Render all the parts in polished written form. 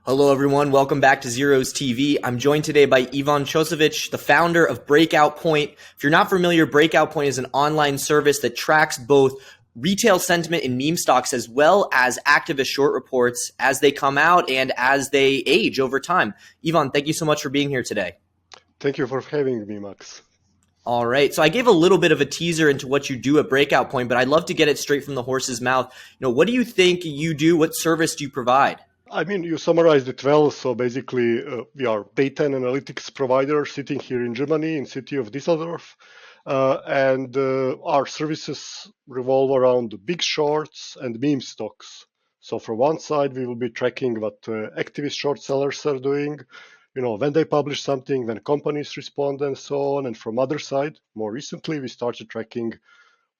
Hello, everyone. Welcome back to Zer0es TV. I'm joined today by Ćosović, the founder of Breakout Point. If you're not familiar, Breakout Point is an online service that tracks both retail sentiment in meme stocks as well as activist short reports as they come out and as they age over time. Ivan, thank you so much for being here today. Thank you for having me, Max. All right. So I gave a little bit of a teaser into what you do at Breakout Point, but I'd love to get it straight from the horse's mouth. What do you think you do? What service do you provide? I mean, you summarized it well. So basically, we are data and analytics provider sitting here in Germany, in city of Düsseldorf. And our services revolve around big shorts and meme stocks. So from one side, we will be tracking what activist short sellers are doing, when they publish something, when companies respond and so on. And from other side, more recently, we started tracking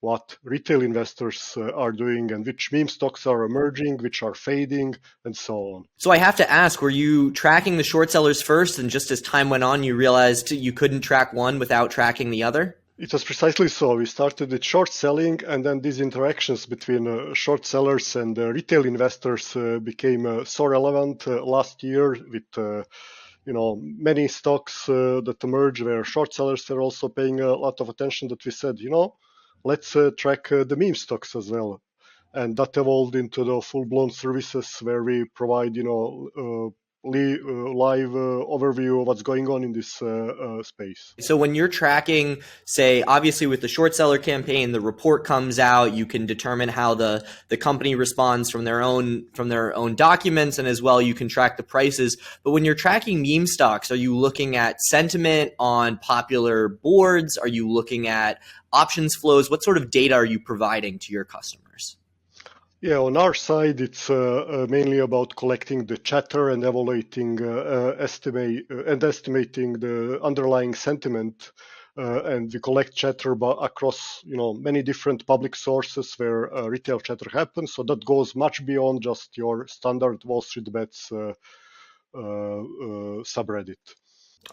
what retail investors are doing and which meme stocks are emerging, which are fading, and so on. So I have to ask, were you tracking the short sellers first, and just as time went on, you realized you couldn't track one without tracking the other? It was precisely so. We started with short selling, and then these interactions between short sellers and retail investors became so relevant last year with many stocks that emerged where short sellers were also paying a lot of attention, that we said, let's track the meme stocks as well. And that evolved into the full-blown services where we provide, live overview of what's going on in this space. So when you're tracking, say, obviously with the short seller campaign, the report comes out, you can determine how the company responds from their own documents, and as well you can track the prices. But when you're tracking meme stocks, are you looking at sentiment on popular boards? Are you looking at options flows? What sort of data are you providing to your customers? Yeah, on our side, it's mainly about collecting the chatter and evaluating, estimating the underlying sentiment. And we collect chatter across, many different public sources where retail chatter happens. So that goes much beyond just your standard Wall Street Bets subreddit.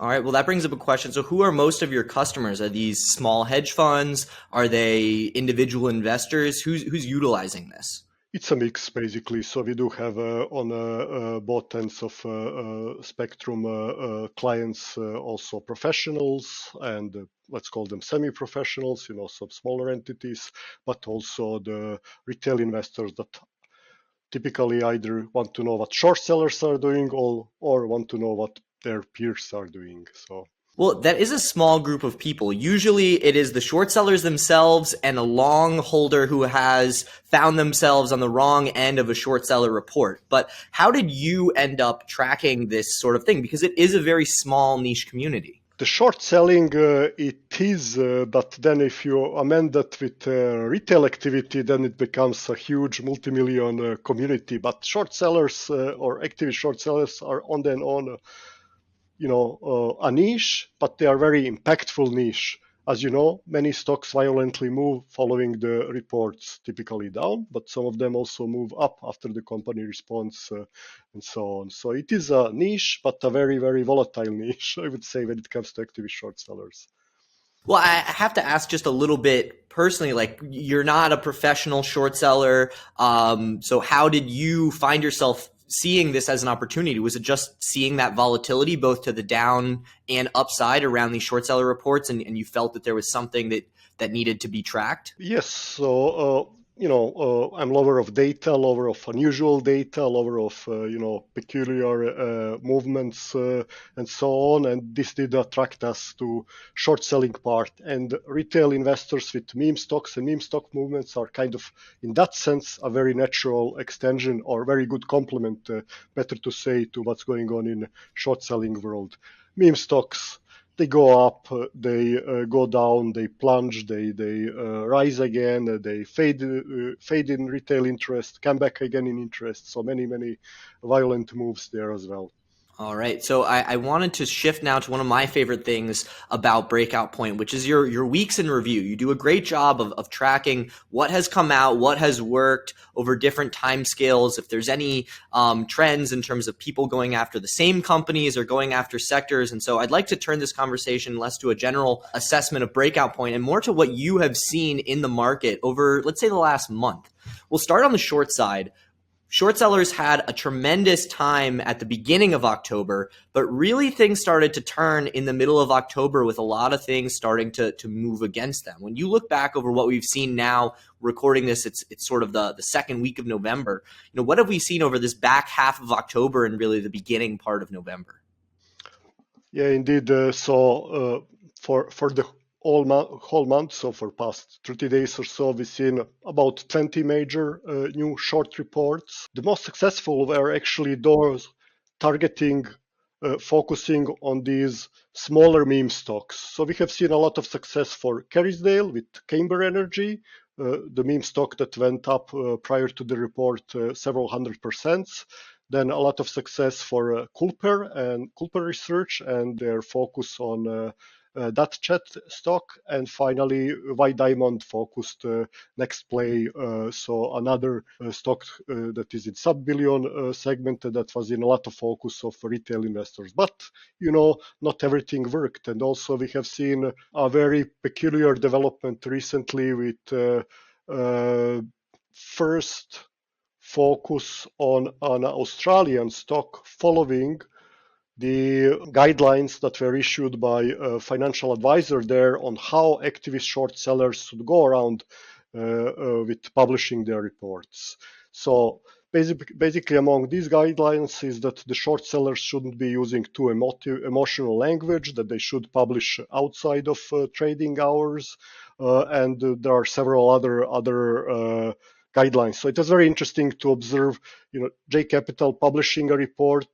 All right. Well, that brings up a question. So who are most of your customers? Are these small hedge funds? Are they individual investors? Who's utilizing this? It's a mix, basically. So we do have on both ends of spectrum clients, also professionals, and let's call them semi-professionals, some smaller entities, but also the retail investors that typically either want to know what short sellers are doing or want to know what their peers are doing. Well, that is a small group of people. Usually it is the short sellers themselves and a long holder who has found themselves on the wrong end of a short seller report. But how did you end up tracking this sort of thing? Because it is a very small niche community. The short selling, it is, but then if you amend that with retail activity, then it becomes a huge multi-million community. But short sellers or active short sellers are on their own a niche, but they are very impactful niche. As you know, many stocks violently move following the reports, typically down, but some of them also move up after the company responds and so on. So it is a niche, but a very, very volatile niche, I would say, when it comes to activist short sellers. Well, I have to ask just a little bit personally, like you're not a professional short seller. So how did you find yourself seeing this as an opportunity? Was it just seeing that volatility both to the down and upside around these short seller reports, and you felt that there was something that needed to be tracked? Yes. So, I'm lover of data, lover of unusual data, lover of, peculiar movements and so on. And this did attract us to short selling part. And retail investors with meme stocks and meme stock movements are kind of, in that sense, a very natural extension or very good complement, better to say, to what's going on in short selling world. Meme stocks, they go up, they go down, they plunge, they rise again, they fade in retail interest, come back again in interest. So many violent moves there as well. All right. So I wanted to shift now to one of my favorite things about Breakout Point, which is your weeks in review. You do a great job of tracking what has come out, what has worked over different time scales, if there's any trends in terms of people going after the same companies or going after sectors. And so I'd like to turn this conversation less to a general assessment of Breakout Point and more to what you have seen in the market over, let's say, the last month. We'll start on the short side. Short sellers had a tremendous time at the beginning of October, but really things started to turn in the middle of October with a lot of things starting to move against them. When you look back over what we've seen now, recording this, it's sort of the second week of November. What have we seen over this back half of October and really the beginning part of November? Yeah, indeed. So for the whole month, so for past 30 days or so, we've seen about 20 major new short reports. The most successful were actually those targeting, focusing on these smaller meme stocks. So we have seen a lot of success for Kerrisdale with Camber Energy, the meme stock that went up prior to the report several 100%. Then a lot of success for Culper and Culper Research and their focus on DatChat stock. And finally, White Diamond focused Nextplay, so another stock that is in sub-billion segment that was in a lot of focus of retail investors. But, not everything worked. And also we have seen a very peculiar development recently with first focus on an Australian stock following the guidelines that were issued by a financial advisor there on how activist short sellers should go around with publishing their reports. So basically among these guidelines is that the short sellers shouldn't be using too emotional language, that they should publish outside of trading hours, and there are several other guidelines. So it was very interesting to observe, J Capital publishing a report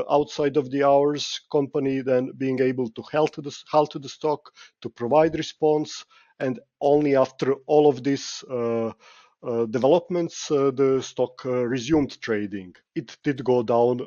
outside of the hours, company then being able to halt to the stock, to provide response, and only after all of this developments, the stock resumed trading. It did go down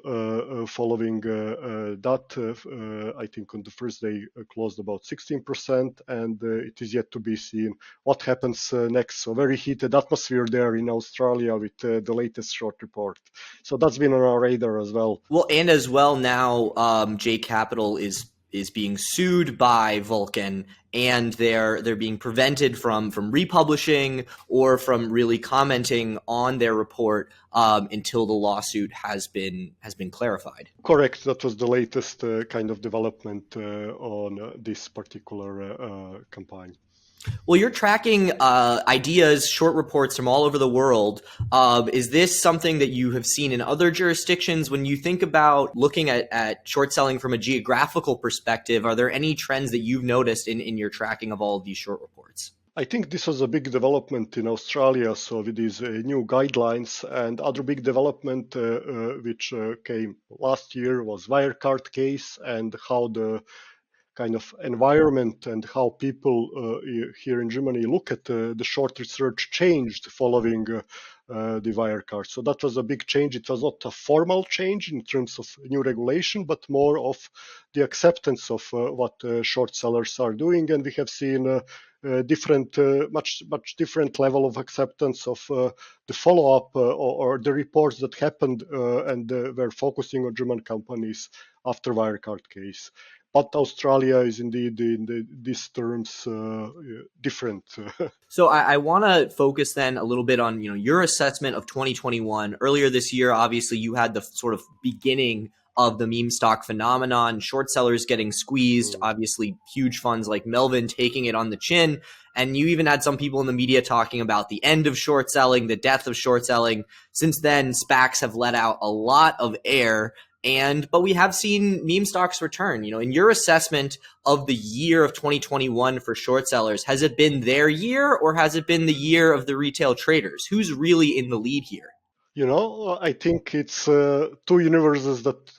following that. I think on the first day closed about 16%, and it is yet to be seen what happens next. So very heated atmosphere there in Australia with the latest short report. So that's been on our radar as well. Well, and as well now, J Capital is being sued by Vulcan, and they're being prevented from republishing or from really commenting on their report until the lawsuit has been clarified. Correct. That was the latest kind of development on this particular campaign. Well, you're tracking ideas, short reports from all over the world. Is this something that you have seen in other jurisdictions? When you think about looking at short selling from a geographical perspective, are there any trends that you've noticed in your tracking of all of these short reports? I think this was a big development in Australia. So with these new guidelines, and other big development which came last year was Wirecard case, and how the kind of environment and how people here in Germany look at the short research changed following the Wirecard. So that was a big change. It was not a formal change in terms of new regulation, but more of the acceptance of what short sellers are doing. And we have seen different, much different level of acceptance of the follow-up or the reports that happened and were focusing on German companies after Wirecard case. But Australia is indeed in these terms different. So I want to focus then a little bit on your assessment of 2021. Earlier this year, obviously, you had the sort of beginning of the meme stock phenomenon, short sellers getting squeezed, obviously huge funds like Melvin taking it on the chin. And you even had some people in the media talking about the end of short selling, the death of short selling. Since then, SPACs have let out a lot of air. But we have seen meme stocks return. In your assessment of the year of 2021 for short sellers, has it been their year or has it been the year of the retail traders? Who's really in the lead here? I think it's two universes that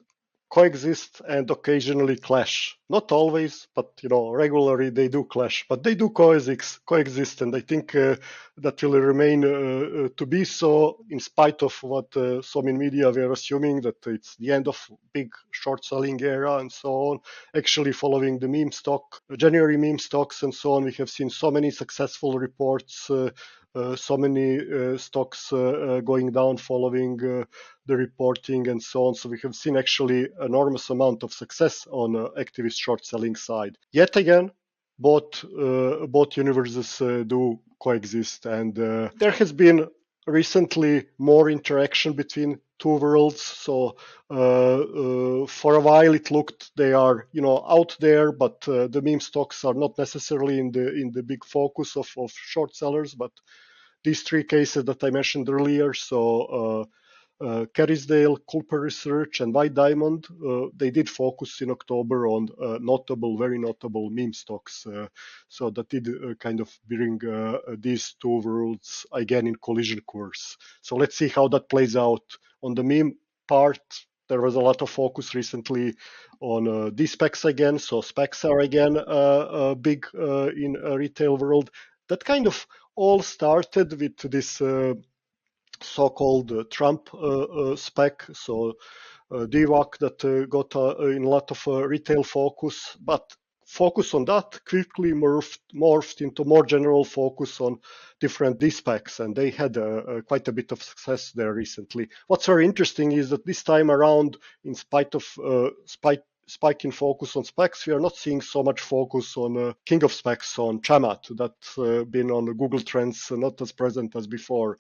coexist and occasionally clash. Not always, but regularly they do clash, but they do coexist, and I think that will remain to be so, in spite of what some in media were assuming that it's the end of big short selling era and so on. Actually, following the January meme stocks and so on, we have seen so many successful reports. So many stocks going down following the reporting and so on. So we have seen actually enormous amount of success on activist short selling side. Yet again, both universes do coexist, and there has been recently more interaction between two worlds. So for a while it looked they are out there, but the meme stocks are not necessarily in the big focus of short sellers. But these three cases that I mentioned earlier, so Kerrisdale, Culper Research, and White Diamond, they did focus in October on very notable meme stocks. So that did kind of bring these two worlds again in collision course. So let's see how that plays out. On the meme part, there was a lot of focus recently on these specs again. So specs are again big in retail world. That kind of all started with this so-called Trump spec, so DWAC that got in a lot of retail focus, but focus on that quickly morphed into more general focus on different D-specs, and they had quite a bit of success there recently. What's very interesting is that this time around, in spite of spike in focus on specs, we are not seeing so much focus on king of specs, on Chamath, that's been on the Google Trends, not as present as before.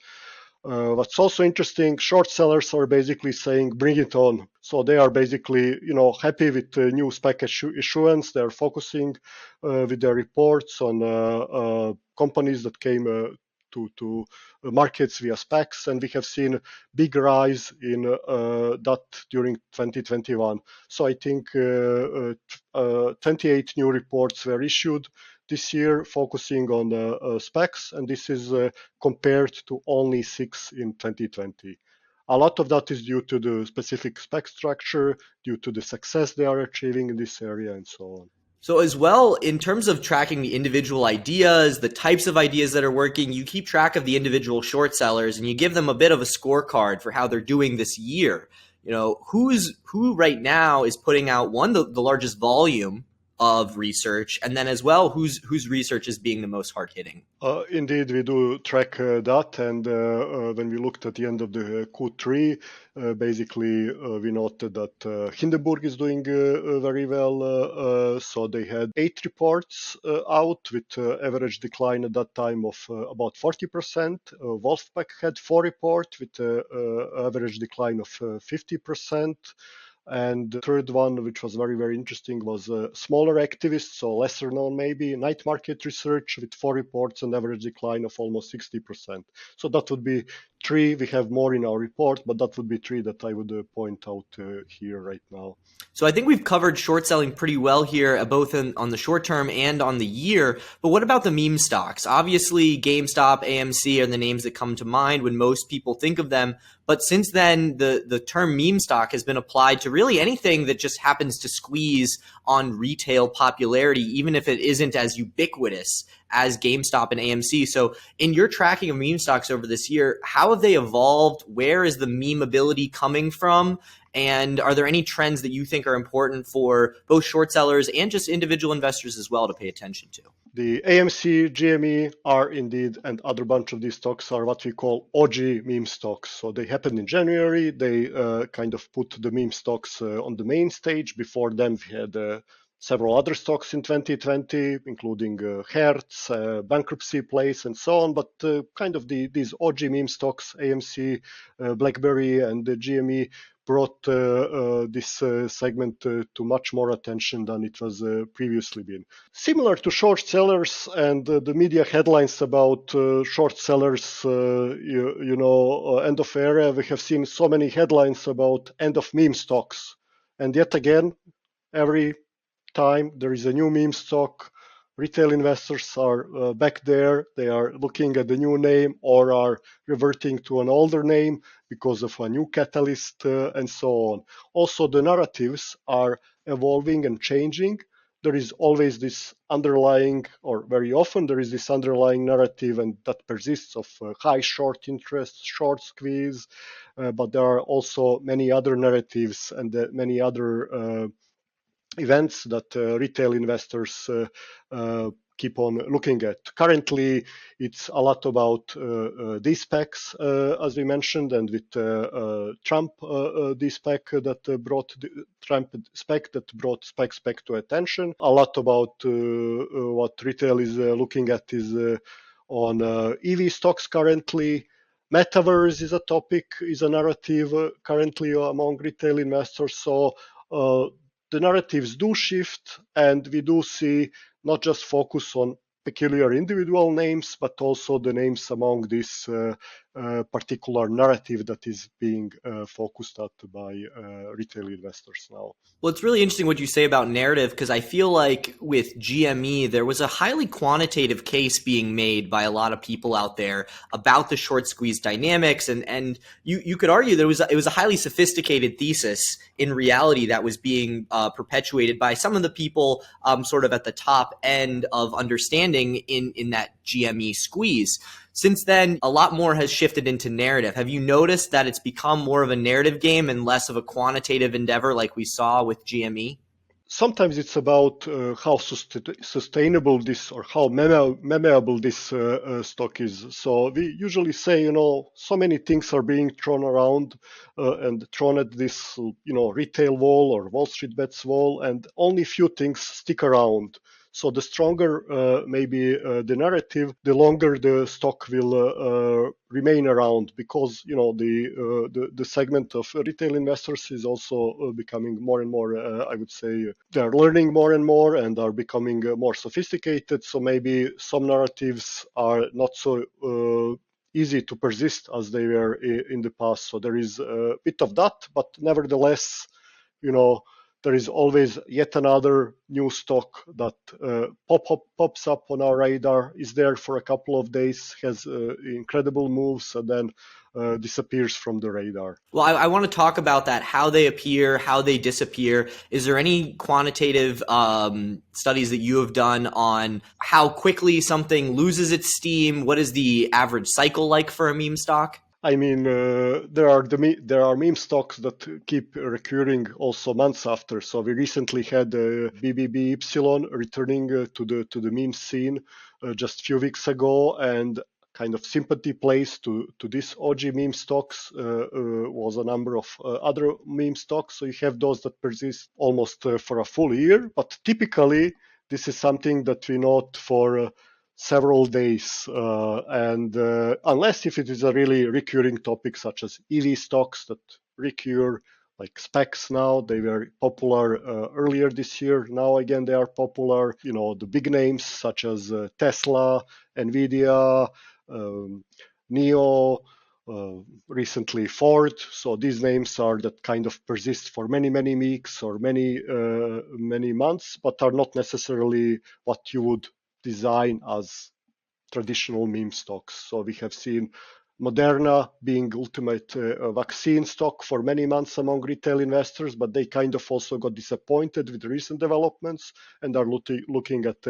What's also interesting, short sellers are basically saying, bring it on. So they are basically, happy with the new spec issuance. They're focusing with their reports on companies that came to markets via specs, and we have seen big rise in that during 2021. So I think 28 new reports were issued this year focusing on specs, and this is compared to only 6 in 2020. A lot of that is due to the specific spec structure, due to the success they are achieving in this area, and so on. So as well, in terms of tracking the individual ideas, the types of ideas that are working, you keep track of the individual short sellers and you give them a bit of a scorecard for how they're doing this year. Who right now is putting out the largest volume of research, and then as well, whose research is being the most hard hitting? Indeed, we do track that, and when we looked at the end of the Q3, basically we noted that Hindenburg is doing very well. So they had 8 reports out with average decline at that time of about 40%. Wolfpack had 4 reports with average decline of 50%. And the third one, which was very, very interesting, was smaller activists, so lesser known maybe, Night Market Research with 4 reports and average decline of almost 60%. So that would be 3. We have more in our report, but that would be 3 that I would point out here right now. So I think we've covered short selling pretty well here, both on the short term and on the year. But what about the meme stocks? Obviously, GameStop, AMC are the names that come to mind when most people think of them. But since then, the term meme stock has been applied to really anything that just happens to squeeze on retail popularity, even if it isn't as ubiquitous as GameStop and AMC. So in your tracking of meme stocks over this year, how have they evolved? Where is the memeability coming from? And are there any trends that you think are important for both short sellers and just individual investors as well to pay attention to? The AMC, GME are indeed, and other bunch of these stocks are what we call OG meme stocks. So they happened in January. They kind of put the meme stocks on the main stage. Before them, we had several other stocks in 2020, including Hertz, Bankruptcy Place, and so on. But kind of these OG meme stocks, AMC, BlackBerry, and the GME, brought this segment to much more attention than it was previously been. Similar to short sellers and the media headlines about short sellers, end of era, we have seen so many headlines about end of meme stocks. And yet again, every time there is a new meme stock, retail investors are back there. They are looking at the new name or are reverting to an older name because of a new catalyst and so on. Also, the narratives are evolving and changing. There is always this underlying, or very often there is this underlying narrative, and that persists of high short interest, short squeeze, but there are also many other narratives and many other events that retail investors keep on looking at. Currently, it's a lot about these specs, as we mentioned, and with Trump spec that brought specs back to attention. A lot about what retail is looking at is on EV stocks currently. Metaverse is a topic, is a narrative currently among retail investors. So the narratives do shift, and we do see not just focus on peculiar individual names, but also the names among this particular narrative that is being focused at by retail investors now. Well, it's really interesting what you say about narrative, because I feel like with GME, there was a highly quantitative case being made by a lot of people out there about the short squeeze dynamics. And you could argue there was it was a highly sophisticated thesis in reality that was being perpetuated by some of the people sort of at the top end of understanding in that GME squeeze. Since then, a lot more has shifted into narrative. Have you noticed that it's become more of a narrative game and less of a quantitative endeavor like we saw with GME? Sometimes it's about how sustainable this or how memeable this stock is. So we usually say, so many things are being thrown around and thrown at this, retail wall or Wall Street Bets wall, and only few things stick around. So the stronger maybe the narrative, the longer the stock will remain around, because the segment of retail investors is also becoming more and more. I would say they're learning more and more and are becoming more sophisticated. So maybe some narratives are not so easy to persist as they were in the past. So there is a bit of that, but nevertheless, there is always yet another new stock that pops up on our radar, is there for a couple of days, has incredible moves, and then disappears from the radar. Well, I want to talk about that, how they appear, how they disappear. Is there any quantitative studies that you have done on how quickly something loses its steam? What is the average cycle like for a meme stock? I mean, there are meme stocks that keep recurring also months after. So we recently had BBBY returning to the meme scene just a few weeks ago, and kind of sympathy plays to this OG meme stocks was a number of other meme stocks. So you have those that persist almost for a full year, but typically this is something that we note for several days, and unless if it is a really recurring topic such as EV stocks that recur, like specs now, they were popular earlier this year. Now again they are popular. The big names such as Tesla, Nvidia, NIO, recently Ford. So these names are that kind of persist for many weeks or many months, but are not necessarily what you would design as traditional meme stocks. So we have seen Moderna being ultimate vaccine stock for many months among retail investors, but they kind of also got disappointed with the recent developments and are looking at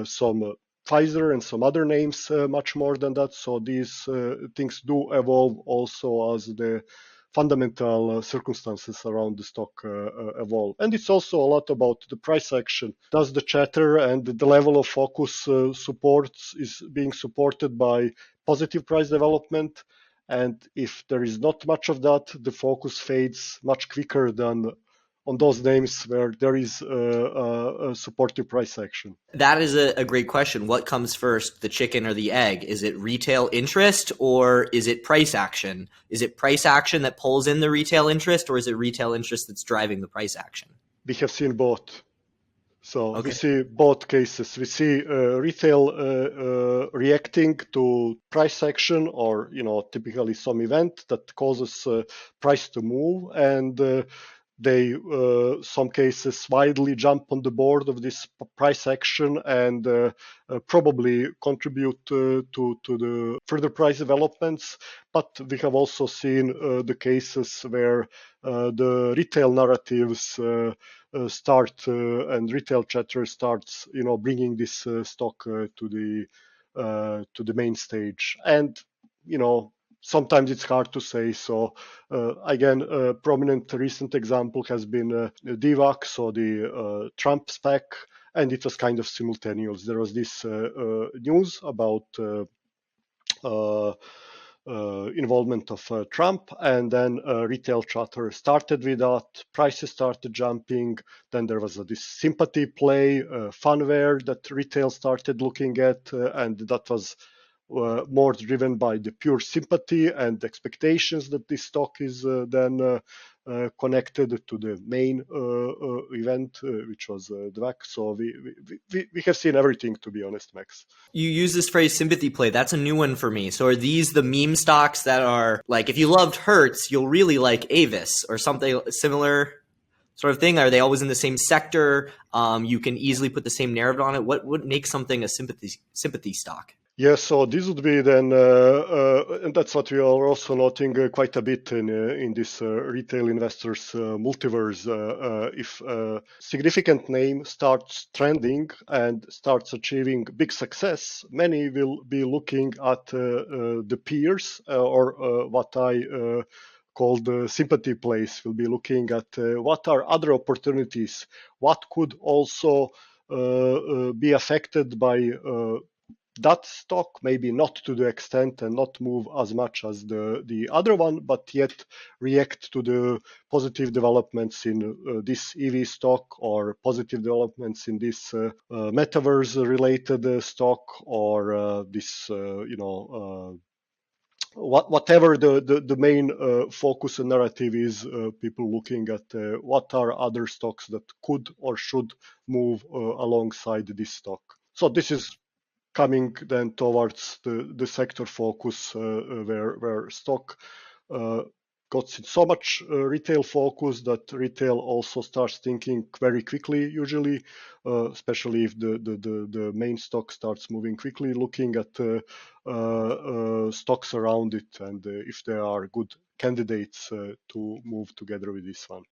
some Pfizer and some other names much more than that. So these things do evolve also as the fundamental circumstances around the stock evolve. And it's also a lot about the price action. Does the chatter and the level of focus is being supported by positive price development? And if there is not much of that, the focus fades much quicker than on those names where there is a supportive price action. That is a great question. What comes first, the chicken or the egg? Is it retail interest or is it price action? Is it price action that pulls in the retail interest, or is it retail interest that's driving the price action? We have seen both. So Okay. we see both cases. We see retail reacting to price action, or typically some event that causes price to move, and they some cases widely jump on the board of this price action and probably contribute to the further price developments. But we have also seen the cases where the retail narratives start and retail chatter starts, bringing this stock to the main stage. And sometimes it's hard to say. So again, a prominent recent example has been DVAC, so the Trump spec, and it was kind of simultaneous. There was this news about involvement of Trump, and then retail chatter started with that. Prices started jumping. Then there was this sympathy play, funware that retail started looking at, and that was more driven by the pure sympathy and expectations that this stock is then connected to the main event, which was DVAC. So we have seen everything, to be honest, Max. You use this phrase sympathy play. That's a new one for me. So are these the meme stocks that are like, if you loved Hertz, you'll really like Avis or something similar sort of thing? Are they always in the same sector? You can easily put the same narrative on it. What makes something a sympathy stock? Yes, so this would be then, and that's what we are also noting quite a bit in this retail investors multiverse. If a significant name starts trending and starts achieving big success, many will be looking at the peers or what I called sympathy plays. Will be looking at what are other opportunities, what could also be affected by that stock, maybe not to the extent and not move as much as the other one, but yet react to the positive developments in this EV stock or positive developments in this metaverse related stock or this, whatever the main focus and narrative is, people looking at what are other stocks that could or should move alongside this stock. So this is coming then towards the sector focus where stock got so much retail focus that retail also starts thinking very quickly, usually, especially if the main stock starts moving quickly, looking at stocks around it and if there are good candidates to move together with this one.